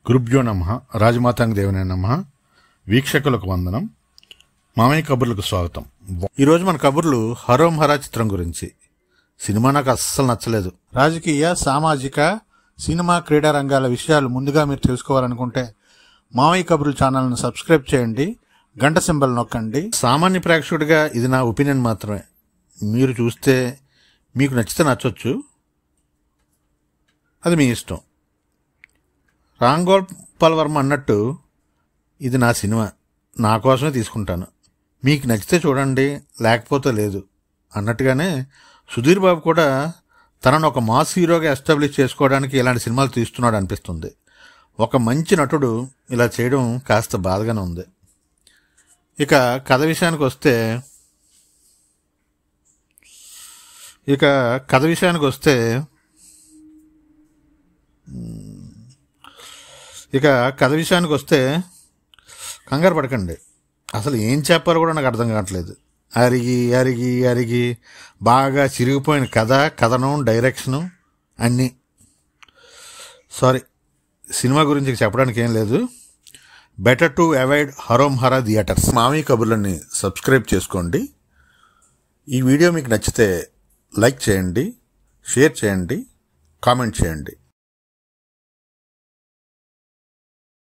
గురుభ్యో నమః. రాజమాతాంగ దేవునే నమః. వీక్షకులకు వందనం. మామయ్య కబుర్లకు స్వాగతం. ఈరోజు మన కబుర్లు హరోం హరా చిత్రం గురించి. సినిమా నాకు అస్సలు నచ్చలేదు. రాజకీయ, సామాజిక, సినిమా, క్రీడా రంగాల విషయాలు ముందుగా మీరు తెలుసుకోవాలనుకుంటే మామయ్య కబుర్లు ఛానల్ను సబ్స్క్రైబ్ చేయండి, గంట సింబల్ నొక్కండి. సామాన్య ప్రేక్షకుడిగా ఇది నా ఒపీనియన్ మాత్రమే. మీరు చూస్తే మీకు నచ్చితే నచ్చొచ్చు, అది మీ ఇష్టం. రామ్ గోపాల్ వర్మ అన్నట్టు ఇది నా సినిమా, నా కోసమే తీసుకుంటాను, మీకు నచ్చితే చూడండి లేకపోతే లేదు అన్నట్టుగానే సుధీర్ బాబు కూడా తనను ఒక మాస్ హీరోగా ఎస్టాబ్లిష్ చేసుకోవడానికి ఇలాంటి సినిమాలు తీస్తున్నాడు అనిపిస్తుంది. ఒక మంచి నటుడు ఇలా చేయడం కాస్త బాధగానే ఉంది. ఇక కథ విషయానికి వస్తే కంగారు పడకండి. అసలు ఏం చెప్పాలో కూడా నాకు అర్థం కావట్లేదు. అరిగి అరిగి అరిగి బాగా చిరిగిపోయిన కథనం, డైరెక్షను అన్నీ. సారీ, సినిమా గురించి చెప్పడానికి ఏం లేదు. Better to avoid Harom Hara theatres. మామయ్య కబుర్లని సబ్స్క్రైబ్ చేసుకోండి. ఈ వీడియో మీకు నచ్చితే లైక్ చేయండి, షేర్ చేయండి, కామెంట్ చేయండి.